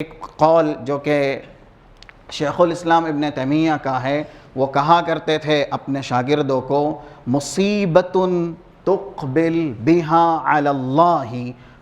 ایک قول جو کہ شیخ الاسلام ابن تیمیہ کا ہے، وہ کہا کرتے تھے اپنے شاگردوں کو، مصیبت تقبل بها علی اللہ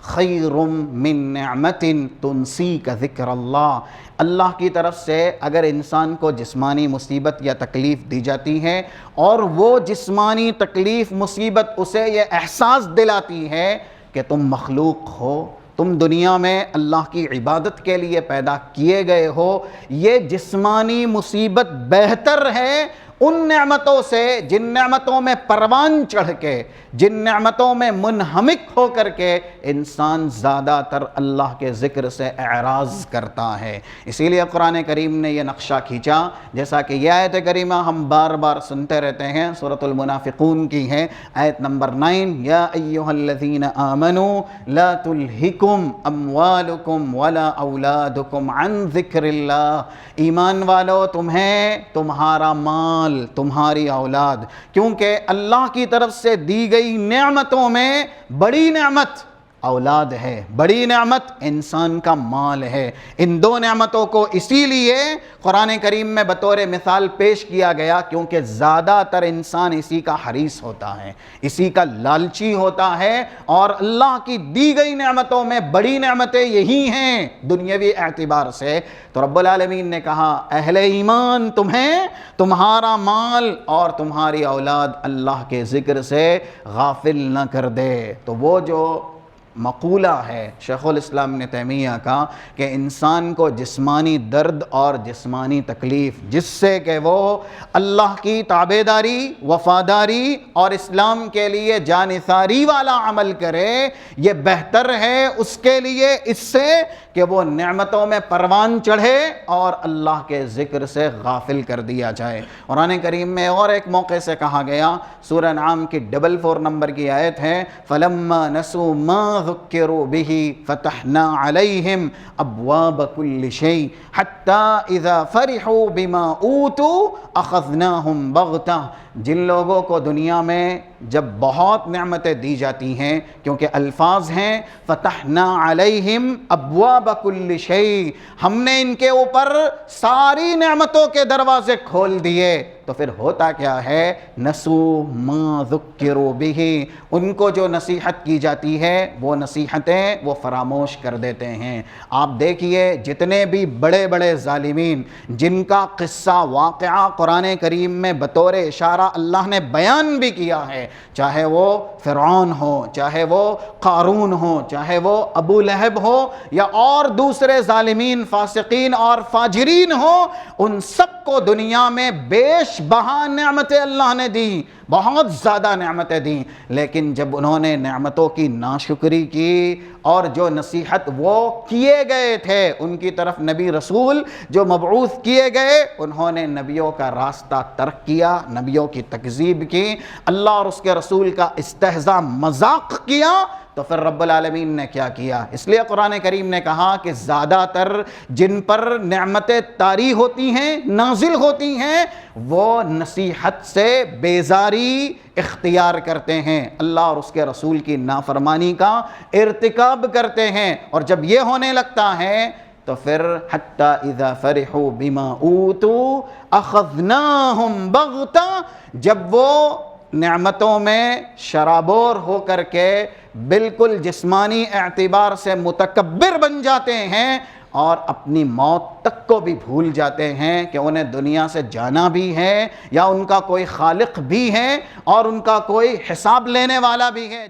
خیر من نعمت تنسیک ذکر اللہ۔ اللہ کی طرف سے اگر انسان کو جسمانی مصیبت یا تکلیف دی جاتی ہے اور وہ جسمانی تکلیف مصیبت اسے یہ احساس دلاتی ہے کہ تم مخلوق ہو، تم دنیا میں اللہ کی عبادت کے لیے پیدا کیے گئے ہو، یہ جسمانی مصیبت بہتر ہے ان نعمتوں سے جن نعمتوں میں پروان چڑھ کے، جن نعمتوں میں منہمک ہو کر کے انسان زیادہ تر اللہ کے ذکر سے اعراض کرتا ہے۔ اسی لیے قرآن کریم نے یہ نقشہ کھینچا، جیسا کہ یہ آیت کریمہ ہم بار بار سنتے رہتے ہیں، سورۃ المنافقون کی ہے، آیت نمبر 9، یا ایھا الذین آمنوا لا تلہکم اموالکم ولا اولادکم عن ذکر اللہ۔ ایمان والو، تمہیں تمہارا مال، تمہاری اولاد، کیونکہ اللہ کی طرف سے دی گئی نعمتوں میں بڑی نعمت اولاد ہے، بڑی نعمت انسان کا مال ہے۔ ان دو نعمتوں کو اسی لیے قرآن کریم میں بطور مثال پیش کیا گیا کیونکہ زیادہ تر انسان اسی کا حریص ہوتا ہے، اسی کا لالچی ہوتا ہے، اور اللہ کی دی گئی نعمتوں میں بڑی نعمتیں یہی ہیں دنیاوی اعتبار سے۔ تو رب العالمین نے کہا، اہل ایمان، تمہیں تمہارا مال اور تمہاری اولاد اللہ کے ذکر سے غافل نہ کر دے۔ تو وہ جو مقولہ ہے شیخ الاسلام ابن تیمیہ کا کہ انسان کو جسمانی درد اور جسمانی تکلیف جس سے کہ وہ اللہ کی تابعداری، وفاداری اور اسلام کے لیے جانثاری والا عمل کرے، یہ بہتر ہے اس کے لیے اس سے کہ وہ نعمتوں میں پروان چڑھے اور اللہ کے ذکر سے غافل کر دیا جائے۔ قرآن کریم میں اور ایک موقع سے کہا گیا، سورہ انعام کی 44 نمبر کی آیت ہے، فَلَمَّا نَسُوا مَا ذُكِّرُوا بِهِ فَتَحْنَا عَلَيْهِمْ أَبْوَابَ كُلِّ شَيْءٍ حَتَّى إِذَا فَرِحُوا بِمَا أُوتُوا أَخَذْنَاهُمْ بَغْتَةً۔ جن لوگوں کو دنیا میں جب بہت نعمتیں دی جاتی ہیں، کیونکہ الفاظ ہیں فتحنا علیہم ابواب کل شیء، ہم نے ان کے اوپر ساری نعمتوں کے دروازے کھول دیے، تو پھر ہوتا کیا ہے، نسو ما ذکروا بہ، ان کو جو نصیحت کی جاتی ہے وہ نصیحتیں وہ فراموش کر دیتے ہیں۔ آپ دیکھیے جتنے بھی بڑے بڑے ظالمین جن کا قصہ واقعہ قرآن کریم میں بطور اشارہ اللہ نے بیان بھی کیا ہے، چاہے وہ فرعون ہو، چاہے وہ قارون ہو، چاہے وہ ابو لہب ہو، یا اور دوسرے ظالمین، فاسقین اور فاجرین ہو، ان سب کو دنیا میں بیش بہا نعمتیں اللہ نے دی، بہت زیادہ نعمتیں دیں، لیکن جب انہوں نے نعمتوں کی ناشکری کی اور جو نصیحت وہ کیے گئے تھے، ان کی طرف نبی رسول جو مبعوث کیے گئے، انہوں نے نبیوں کا راستہ ترک کیا، نبیوں کی تکذیب کی، اللہ اور اس کے رسول کا استہزاء مذاق کیا، تو پھر رب العالمین نے کیا کیا؟ اس لیے قرآن کریم نے کہا کہ زیادہ تر جن پر نعمتیں طاری ہوتی ہیں، نازل ہوتی ہیں، وہ نصیحت سے بیزاری اختیار کرتے ہیں، اللہ اور اس کے رسول کی نافرمانی کا ارتکاب کرتے ہیں، اور جب یہ ہونے لگتا ہے تو پھر حتی اذا فرحوا بما اوتوا اخذناہم بغتہ، جب وہ نعمتوں میں شرابور ہو کر کے بالکل جسمانی اعتبار سے متکبر بن جاتے ہیں اور اپنی موت تک کو بھی بھول جاتے ہیں کہ انہیں دنیا سے جانا بھی ہے، یا ان کا کوئی خالق بھی ہے اور ان کا کوئی حساب لینے والا بھی ہے۔